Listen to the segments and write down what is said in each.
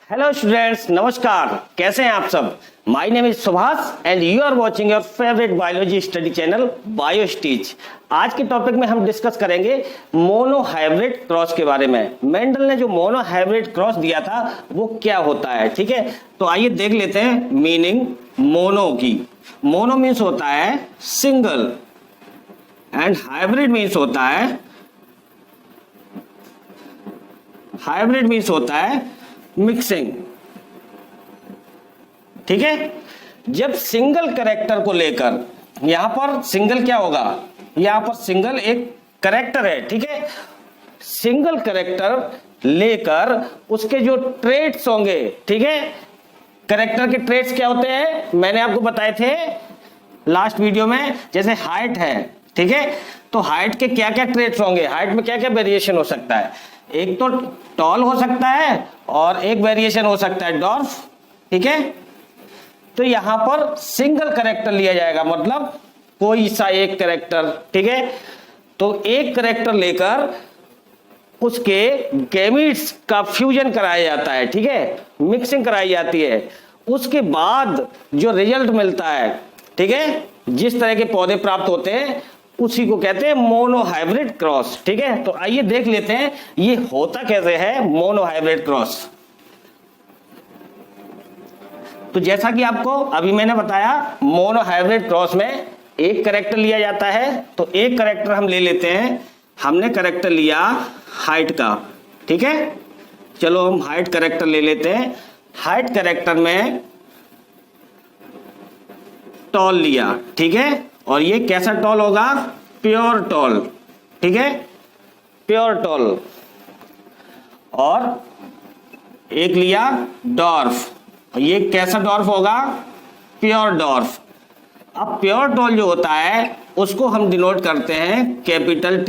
Hello students, नमस्कार। कैसे हैं आप सब? My name is Subhash and you are watching your favourite biology study channel Biostitch. आज के टॉपिक में हम डिस्कस करेंगे मोनो हाइब्रिड क्रॉस के बारे में। मेंडल ने जो मोनो हाइब्रिड क्रॉस दिया था वो क्या होता है, ठीक है। तो आइए देख लेते हैं मीनिंग मोनो की। मोनो मीन्स होता है सिंगल एंड हाइब्रिड मीन्स होता है मिक्सिंग, ठीक है। जब सिंगल कैरेक्टर को लेकर, यहां पर सिंगल क्या होगा, यहां पर सिंगल एक कैरेक्टर है, ठीक है। सिंगल कैरेक्टर लेकर उसके जो ट्रेट्स होंगे, ठीक है। कैरेक्टर के ट्रेट्स क्या होते हैं मैंने आपको बताए थे लास्ट वीडियो में। जैसे हाइट है, ठीक है, तो हाइट के क्या क्या ट्रेट्स होंगे, हाइट में क्या क्या वेरिएशन हो सकता है। एक तो टॉल हो सकता है और एक वेरिएशन हो सकता है डॉर्फ, ठीक है। तो यहां पर सिंगल कैरेक्टर लिया जाएगा, मतलब कोई सा एक कैरेक्टर, ठीक है। तो एक कैरेक्टर लेकर उसके गैमीट्स का फ्यूजन कराया जाता है, ठीक है, मिक्सिंग कराई जाती है। उसके बाद जो रिजल्ट मिलता है, ठीक है, जिस तरह के पौधे प्राप्त होते हैं उसी को कहते हैं मोनो हाइब्रिड क्रॉस, ठीक है। तो आइए देख लेते हैं ये होता कैसे है मोनो हाइब्रिड क्रॉस। तो जैसा कि आपको अभी मैंने बताया, मोनो हाइब्रिड क्रॉस में एक कैरेक्टर लिया जाता है। तो एक कैरेक्टर हम ले लेते हैं। हमने कैरेक्टर लिया हाइट का, ठीक है। चलो हम हाइट कैरेक्टर ले लेते हैं। हाइट कैरेक्टर में टॉल लिया, ठीक है। और ये कैसा टॉल होगा, प्योर टॉल, ठीक है, प्योर टॉल। और एक लिया डॉर्फ, ये कैसा डॉर्फ होगा, प्योर डॉर्फ। अब प्योर टॉल जो होता है उसको हम डिनोट करते हैं कैपिटल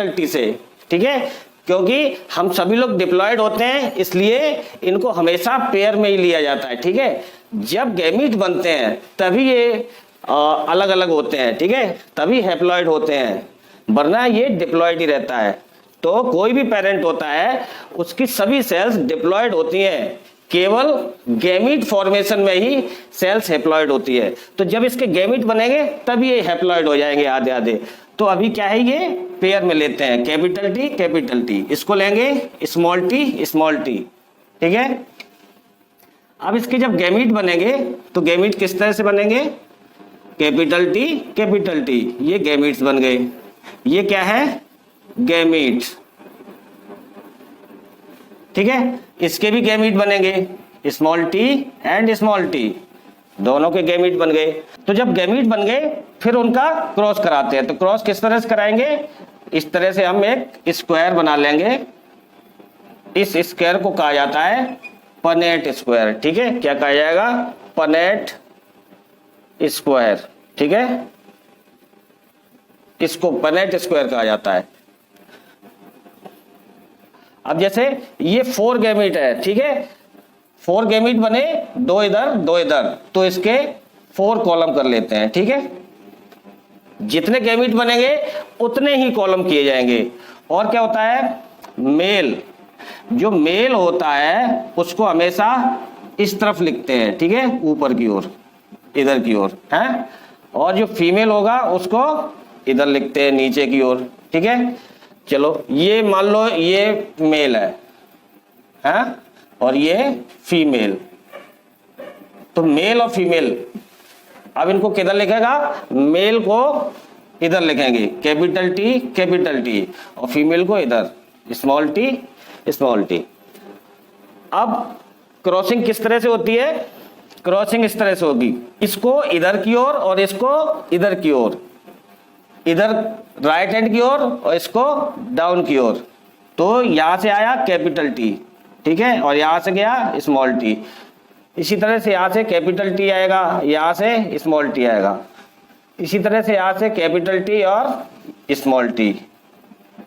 टी से, ठीक है। क्योंकि हम सभी लोग डिप्लॉयड होते हैं इसलिए इनको हमेशा पेयर में ही लिया जाता है, ठीक है। जब गैमीट बनते हैं तभी ये अलग अलग होते हैं, ठीक है, तभी हैप्लॉइड होते हैं, वरना ये डिप्लॉयड ही रहता है। तो कोई भी पेरेंट होता है उसकी सभी सेल्स डिप्लॉयड होती हैं, केवल गैमीट फॉर्मेशन में ही सेल्स हैप्लॉइड होती है। तो जब इसके गैमीट बनेंगे तभी ये हैप्लॉइड हो जाएंगे आधे आधे। तो अभी क्या है, ये पेयर में लेते हैं, कैपिटल टी, इसको लेंगे स्मॉल टी, ठीक है। अब इसके जब गैमीट बनेंगे तो गैमीट किस तरह से बनेंगे, कैपिटल टी, ये गैमीट्स बन गए। ये क्या है, गैमीट्स, ठीक है। इसके भी गैमीट बनेंगे small T and small T, दोनों के गैमीट बन गए। तो जब गैमीट बन गए फिर उनका क्रॉस कराते हैं। तो क्रॉस किस तरह से कराएंगे, इस तरह से हम एक स्क्वायर बना लेंगे। इस स्क्वायर को कहा जाता है पनेट स्क्वायर, ठीक है। क्या कहा जाएगा, पनेट स्क्वायर, ठीक है। इसको पनेट स्क्वायर कहा जाता है। अब जैसे ये 4 गैमीट है, ठीक है, 4 गैमीट बने, 2 इधर 2 इधर, तो इसके 4 कॉलम कर लेते हैं, ठीक है। जितने गैमीट बनेंगे उतने ही कॉलम किए जाएंगे। और क्या होता है, मेल, जो मेल होता है उसको हमेशा इस तरफ लिखते हैं, ठीक है, ऊपर की ओर, इधर की ओर है। और जो फीमेल होगा उसको इधर लिखते हैं, नीचे की ओर, ठीक है। चलो ये मान लो ये मेल है और ये फीमेल। तो मेल और फीमेल, अब इनको किधर लिखेगा, मेल को इधर लिखेंगे कैपिटल टी और फीमेल को इधर स्मॉल टी। अब क्रॉसिंग किस तरह से होती है, क्रॉसिंग इस तरह से होगी, इसको इधर की ओर और इसको इधर की ओर, इधर राइट हैंड की ओर और इसको डाउन की ओर। तो यहां से आया कैपिटल टी, ठीक है, और यहां से गया स्मॉल टी। इसी तरह से यहां से कैपिटल टी आएगा, यहां से स्मॉल टी आएगा, इसी तरह से यहां से कैपिटल टी और स्मॉल टी,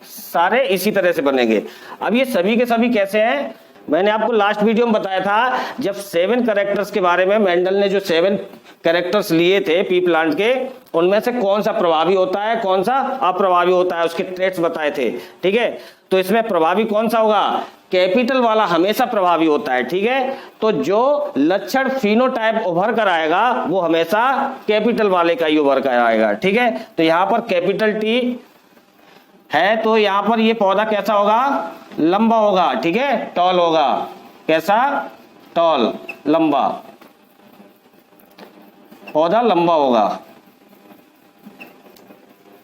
सारे इसी तरह से बनेंगे। अब ये सभी के सभी कैसे हैं, मैंने आपको लास्ट वीडियो में बताया था, जब 7 कैरेक्टर्स के बारे में मेंडल ने जो 7 कैरेक्टर्स लिए थे पी प्लांट के, उनमें से कौन सा प्रभावी होता है कौन सा अप्रभावी होता है, उसके ट्रेट्स बताए थे, ठीक है। तो इसमें प्रभावी कौन सा होगा, कैपिटल वाला हमेशा प्रभावी होता है, ठीक है। तो जो लक्षण फिनोटाइप उभर कर आएगा वो हमेशा कैपिटल वाले का ही उभर कर आएगा, ठीक है। तो यहां पर कैपिटल टी है तो यहां पर ये पौधा कैसा होगा, लंबा होगा, ठीक है, टॉल होगा। कैसा, टॉल, लंबा, पौधा लंबा होगा,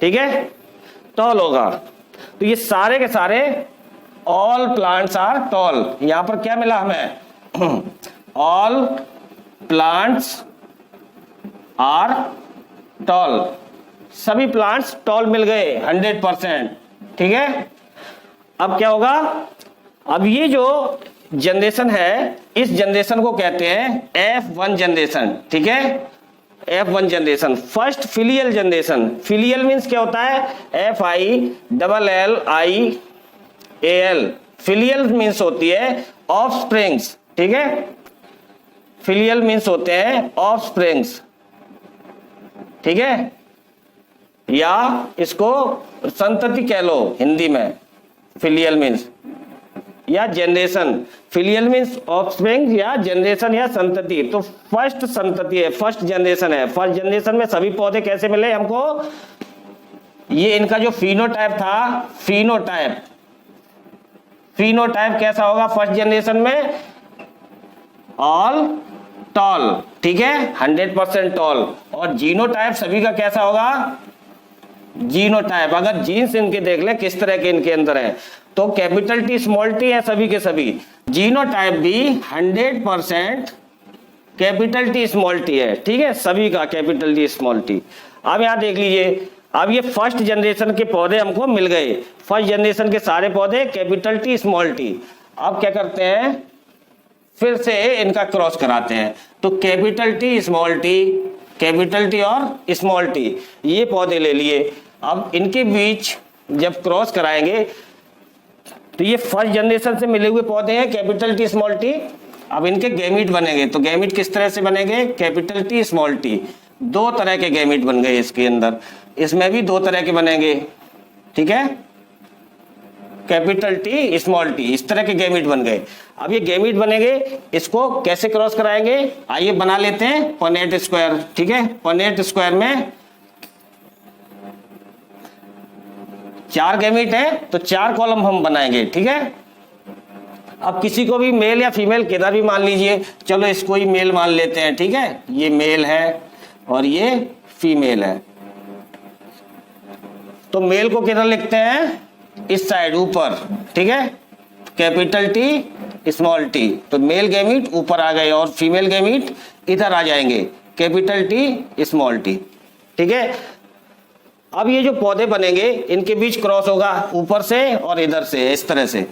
ठीक है, टॉल होगा। तो ये सारे के सारे ऑल प्लांट्स आर टॉल। यहां पर क्या मिला हमें, ऑल प्लांट्स आर टॉल, सभी प्लांट्स टॉल मिल गए 100%, ठीक है। अब क्या होगा, अब ये जो जनरेशन है इस जनरेशन को कहते हैं F1 जनरेशन, ठीक है, F1 generation, first filial generation. Filial means क्या होता है, FILLIAL, फिलियल मीन्स होती है ऑफस्प्रिंग्स, ठीक है, फिलियल मीन्स होते हैं ऑफस्प्रिंग्स, ठीक है, या इसको संतति कह लो हिंदी में, फिलियल मीन्स, या जनरेशन। फिलियल मीन्स ऑफस्प्रिंग या जनरेशन या संतति। तो फर्स्ट संतति है, फर्स्ट जनरेशन है। फर्स्ट जनरेशन में सभी पौधे कैसे मिले हमको, ये इनका जो फिनोटाइप था, फिनोटाइप कैसा होगा फर्स्ट जनरेशन में, ऑल टॉल, ठीक है, 100% टॉल। और जीनोटाइप सभी का कैसा होगा, जीनोटाइप, अगर जीन्स इनके देख ले किस तरह के इनके अंदर है, तो कैपिटल टी स्मॉल टी है सभी के सभी। जीनोटाइप भी 100% कैपिटल टी स्मॉल टी है, ठीक है, सभी का कैपिटल टी स्मॉल टी। अब यहां देख लीजिए, अब ये फर्स्ट जनरेशन के पौधे हमको मिल गए, फर्स्ट जनरेशन के सारे पौधे कैपिटल टी स्मॉल टी। अब क्या करते हैं, फिर से इनका क्रॉस कराते हैं। तो capital T small T, capital T और स्मॉल टी, ये पौधे ले लिए। अब इनके बीच जब क्रॉस कराएंगे तो ये फर्स्ट जनरेशन से मिले हुए पौधे हैं कैपिटल टी स्मॉल टी। अब इनके गैमीट बनेंगे, तो गैमीट किस तरह से बनेंगे, कैपिटल टी स्मॉल टी। दो तरह के गैमीट बन गए इसके अंदर, इसमें भी दो तरह के बनेंगे, ठीक है, कैपिटल टी स्मॉल टी, इस तरह के गैमीट बन गए। अब ये गैमीट बनेंगे, इसको कैसे क्रॉस कराएंगे, आइए बना लेते हैं पनेट स्क्वायर, ठीक है। पनेट स्क्वायर में 4 गैमीट है तो 4 कॉलम हम बनाएंगे, ठीक है। अब किसी को भी मेल या फीमेल किधर भी मान लीजिए, चलो इसको ही मेल मान लेते हैं, ठीक है, ये मेल है और ये फीमेल है। तो मेल को किधर लिखते हैं, इस साइड ऊपर, ठीक है, कैपिटल टी स्मॉल टी। तो मेल गैमीट ऊपर आ गए और फीमेल गैमीट इधर आ जाएंगे, कैपिटल टी स्मॉल टी, ठीक है। अब ये जो पौधे बनेंगे इनके बीच क्रॉस होगा ऊपर से और इधर से, इस तरह से।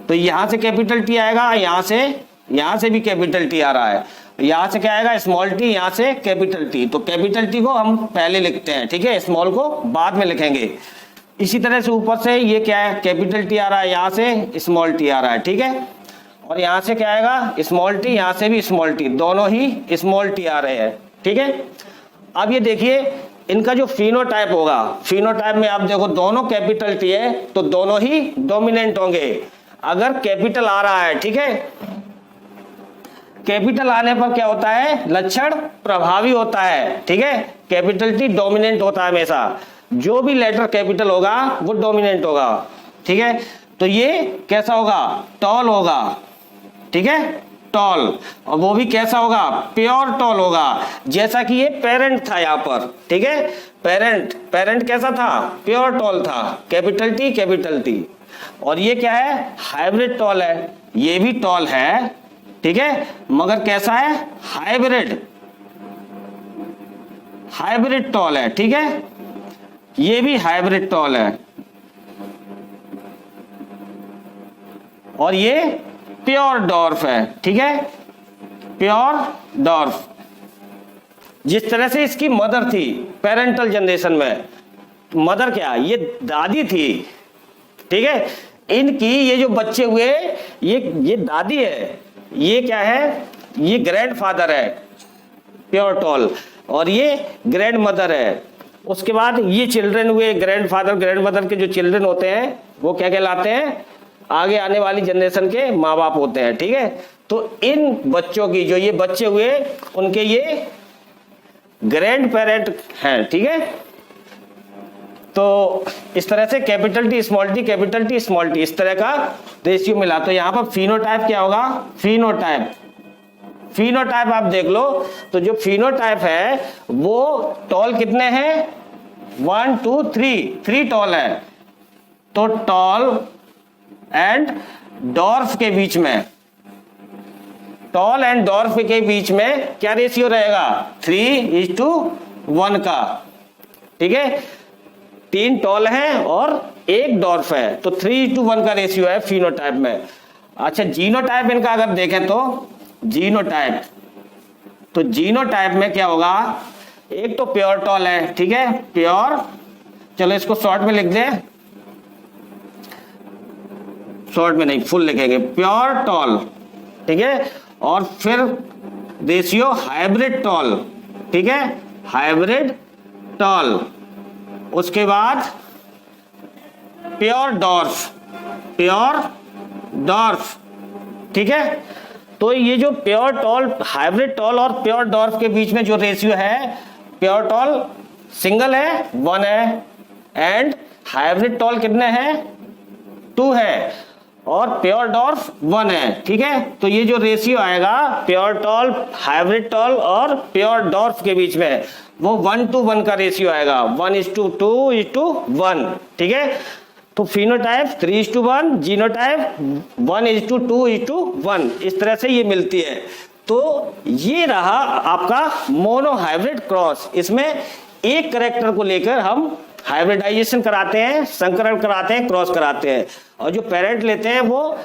तो यहां से कैपिटल टी आएगा, यहां से भी कैपिटल टी आ रहा है, यहां से क्या आएगा स्मॉल टी, यहां से कैपिटल टी। तो कैपिटल टी को हम पहले लिखते हैं, ठीक है, स्मॉल को बाद में लिखेंगे। इसी तरह से ऊपर से ये क्या है, कैपिटल टी आ रहा है, यहां से स्मॉल टी आ रहा है, ठीक है। और यहां से क्या आएगा स्मॉल टी, यहां से भी स्मॉल टी, दोनों ही स्मॉल टी आ रहे हैं, ठीक है। अब ये देखिए इनका जो फिनोटाइप होगा, फिनोटाइप में आप देखो दोनों कैपिटल टी है तो दोनों ही डोमिनेंट होंगे। अगर कैपिटल आ रहा है, ठीक है, कैपिटल आने पर क्या होता है, लक्षण प्रभावी होता है, ठीक है, कैपिटल टी डोमिनेंट होता है हमेशा। जो भी लेटर कैपिटल होगा वो डोमिनेंट होगा, ठीक है। तो ये कैसा होगा, टॉल होगा, ठीक है, टॉल। और वो भी कैसा होगा, प्योर टॉल होगा, जैसा कि ये पेरेंट था यहाँ पर, ठीक है, पेरेंट कैसा था, प्योर टॉल था, कैपिटल टी। और ये क्या है, हाइब्रिड टॉल है, ये भी टॉल है, ठीक है, मगर कैसा है, हाइब्रिड टॉल है, ठीक है, ये भी हाइब्रिड टॉल है। और ये प्योर डॉर्फ है, ठीक है, प्योर डॉर्फ। जिस तरह से इसकी मदर थी पेरेंटल जनरेशन में, मदर क्या, ये दादी थी, ठीक है, इनकी ये जो बच्चे हुए ये दादी है, ये क्या है, ये ग्रैंडफादर है प्योर टॉल, और ये ग्रैंड मदर है। उसके बाद ये चिल्ड्रन हुए, ग्रैंडफादर ग्रैंडमदर के जो चिल्ड्रन होते हैं वो क्या कहलाते हैं, आगे आने वाली जनरेशन के माँ बाप होते हैं, ठीक है। तो इन बच्चों की, जो ये बच्चे हुए, उनके ये ग्रैंड पेरेंट हैं, ठीक है। तो इस तरह से capital T small T, capital T small T, इस तरह का रेशियो मिला। तो यहाँ पर फिनोटाइप क्या होगा, फिनोटाइप, फिनोटाइप आप देख लो। तो जो फिनोटाइप है वो टॉल कितने हैं, 1 2 3 टॉल है। तो टॉल एंड डॉर्फ के बीच में, टॉल एंड डॉर्फ के बीच में क्या रेशियो रहेगा, 3:1 का, ठीक है। 3 टॉल है और 1 डॉर्फ है, तो 3:1 का रेशियो है फिनोटाइप में। अच्छा, जीनोटाइप इनका अगर देखें तो जीनोटाइप, तो जीनोटाइप में क्या होगा, एक तो प्योर टॉल है, ठीक है, प्योर, चलो इसको शॉर्ट में लिख दें, शॉर्ट में नहीं फुल लिखेंगे, प्योर टॉल, ठीक है। और फिर रेशियो हाइब्रिड टॉल, ठीक है, हाइब्रिड टॉल। उसके बाद प्योर डॉर्फ, प्योर डॉर्फ, ठीक है। तो ये जो प्योर टॉल, हाइब्रिड टॉल और प्योर डॉर्फ के बीच में जो रेशियो है, प्योर टॉल सिंगल है 1 है, एंड हाइब्रिड टॉल कितने हैं 2 है, और प्योर डॉर्फ 1 है, ठीक है। तो ये जो रेशियो आएगा प्योर टॉल, हाइब्रिड टॉल और प्योर डॉर्फ के बीच में, वो 1:1 का रेशियो आएगा, 1:2:1, ठीक है। तो फिनोटाइप 3:1, जीनोटाइप 1:2:1, इस तरह से ये मिलती है। तो ये रहा आपका मोनो हाइब्रिड क्रॉस। इसमें एक कैरेक्टर को लेकर हम हाइब्रिडाइजेशन कराते हैं, संकरण कराते हैं, क्रॉस कराते हैं, और जो पेरेंट लेते हैं वो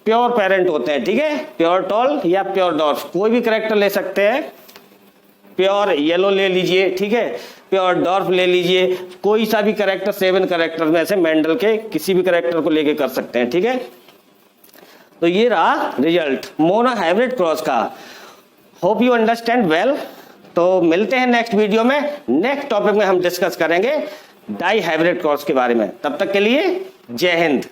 प्योर पेरेंट होते हैं, ठीक है, प्योर टॉल या प्योर डॉर्फ, कोई भी कैरेक्टर ले सकते हैं। प्योर येलो ले लीजिए, ठीक है, प्योर डॉर्फ ले लीजिए, कोई सा भी कैरेक्टर 7 कैरेक्टर में से मेंडल के किसी भी कैरेक्टर को लेके कर सकते हैं, ठीक है। तो ये रहा रिजल्ट मोनो हाइब्रिड क्रॉस का। Hope you understand well. तो मिलते हैं नेक्स्ट वीडियो में, नेक्स्ट टॉपिक में हम डिस्कस करेंगे डाई हाइब्रिड क्रॉस के बारे में। तब तक के लिए जय हिंद।